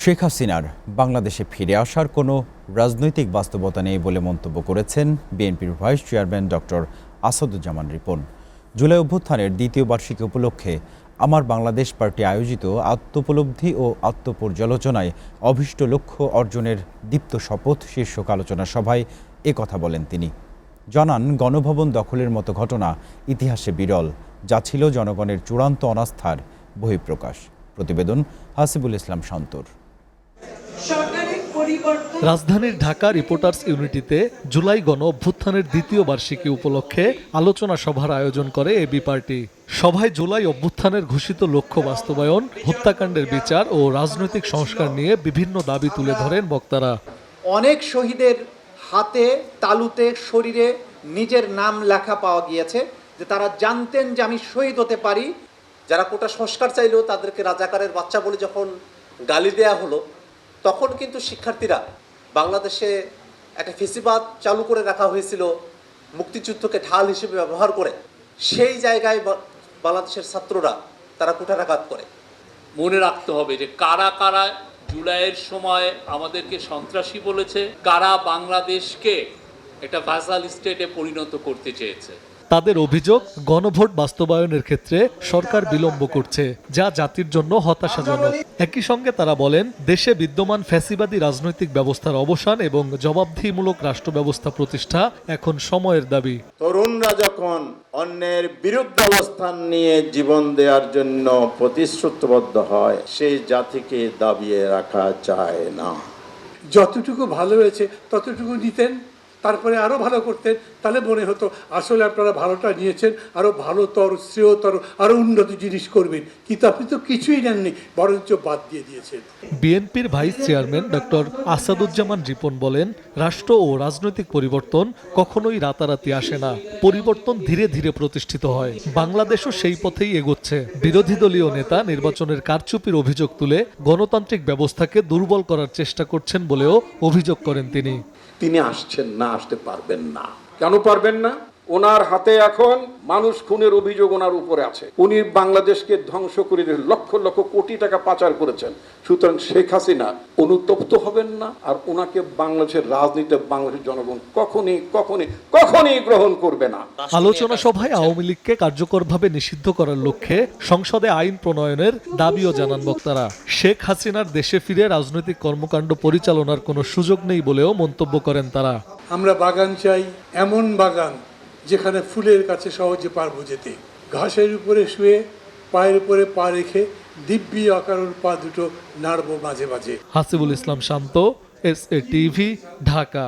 শেখ হাসিনার বাংলাদেশে ফিরে আসার কোনো রাজনৈতিক বাস্তবতা নেই বলে মন্তব্য করেছেন বিএনপির vice chairman doctor Asaduzzaman Ripon. July অভ্যুত্থানের দ্বিতীয় বার্ষিকী উপলক্ষে আমার বাংলাদেশ পার্টি আয়োজিত আত্মোপলব্ধি ও আত্মপর্যালোচনায় অভীষ্ট লক্ষ্য অর্জনের দীপ্ত শপথ শীর্ষক আলোচনা সভায় কথা বলেন তিনি। জানান, গণভবন দখলের মতো ঘটনা ইতিহাসে বিরল, যা ছিল জনগণের চূড়ান্ত অনাস্থার বহিঃপ্রকাশ। প্রতিবেদন হাসিবুল ইসলাম শান্তর। রাজধানীর ঢাকা রিপোর্টার্স ইউনিটিতে জুলাই গণ অভ্যুত্থানের দ্বিতীয় বার্ষিকী উপলক্ষে আলোচনা সভার আয়োজন করে এবি পার্টি। সভায় জুলাই অভ্যুত্থানের ঘোষিত লক্ষ্য বাস্তবায়ন, হত্যাকাণ্ডের বিচার ও রাজনৈতিক সংস্কার নিয়ে বিভিন্ন দাবি তুলে ধরেন বক্তারা। অনেক শহীদের হাতে, তালুতে, শরীরে নিজের নাম লেখা পাওয়া গিয়েছে, যে তারা জানতেন যে আমি শহীদ হতে পারি। যারা কোটা সংস্কার চাইলেও তাদেরকে রাজাকারের বাচ্চা বলে যখন গালি দেয়া হলো, তখন কিন্তু শিক্ষার্থীরা বাংলাদেশে একটা ফেসিবাদ চালু করে রাখা হয়েছিল মুক্তিযুদ্ধকে ঢাল হিসেবে ব্যবহার করে। সেই জায়গায় বাংলাদেশের ছাত্ররা তারা কুঠারাঘাত করে। মনে রাখতে হবে যে কারা কারা জুলাইয়ের সময় আমাদেরকে সন্ত্রাসী বলেছে, কারা বাংলাদেশকে একটা ভাসাল স্টেটে পরিণত করতে চেয়েছে। তাদের অভিযোগ, গণভোট বাস্তবায়নের ক্ষেত্রে সরকার বিলম্ব করছে, যা জাতির জন্য হতাশাজনক। একই সঙ্গে তারা বলেন, দেশে বিদ্যমান ফ্যাসিবাদী রাজনৈতিক ব্যবস্থার অবসান এবং জবাবদিহিমূলক রাষ্ট্র ব্যবস্থা প্রতিষ্ঠা এখন সময়ের দাবি। তরুণরা যখন অন্যের বিরুদ্ধে অবস্থান নিয়ে জীবন দেওয়ার জন্য প্রতিশ্রুতিবদ্ধ হয়, সেই জাতিকে দাবিয়ে রাখা যায় না। যতটুকু ভালো হয়েছে ততটুকু নিতেন, তারপরে আরো ভালো করতেন, তাহলে মনে হতো আসলে আপনারা ভালোটা নিয়েছেন, আরো ভালোতর, শ্রেয়তর, আরো উন্নত জিনিস করবেন। কিন্তু আপনি তো কিছুই নেননি, বরঞ্চ বাদ দিয়ে দিয়েছেন। বিএনপির vice chairman doctor Asaduzzaman Ripon বলেন, রাষ্ট্র ও রাজনৈতিক পরিবর্তন কখনোই রাতারাতি আসে না, পরিবর্তন ধীরে ধীরে প্রতিষ্ঠিত হয়। বাংলাদেশও সেই পথেই এগোচ্ছে। বিরোধী দলীয় নেতা নির্বাচনের কারচুপির অভিযোগ তুলে গণতান্ত্রিক ব্যবস্থাকে দুর্বল করার চেষ্টা করছেন বলেও অভিযোগ করেন তিনি। তিনি আসছেন না, আসতে পারবেন না। কেন পারবেন না? ওনার হাতে এখন মানুষ খুনের অভিযোগ ওনার উপরে আছে। উনি বাংলাদেশকে ধ্বংস করে লক্ষ লক্ষ কোটি টাকা পাচার করেছেন। সুতরাং শেখ হাসিনা অনুতপ্ত হবেন না, আর ওনাকে বাংলাদেশের রাজনীতিতে বাংলাদেশের জনগণ কখনই গ্রহণ করবে না। আলোচনা সভায় আওয়ামী লীগকে কার্যকরভাবে নিষিদ্ধ করার লক্ষ্যে সংসদে আইন প্রণয়নের দাবিও জানান বক্তারা। শেখ হাসিনার দেশে ফিরে রাজনৈতিক কর্মকাণ্ড পরিচালনার কোনো সুযোগ নেই বলেও মন্তব্য করেন তারা। আমরা বাগান চাই, এমন বাগান যেখানে ফুলের কাছে সহজে পারবো যেতে, ঘাসের উপরে শুয়ে পায়ের উপরে পা রেখে দিব্যি আকারের পা দুটো নাড়বো মাঝে মাঝে। হাসিবুল ইসলাম শান্ত, SA টিভি, ঢাকা।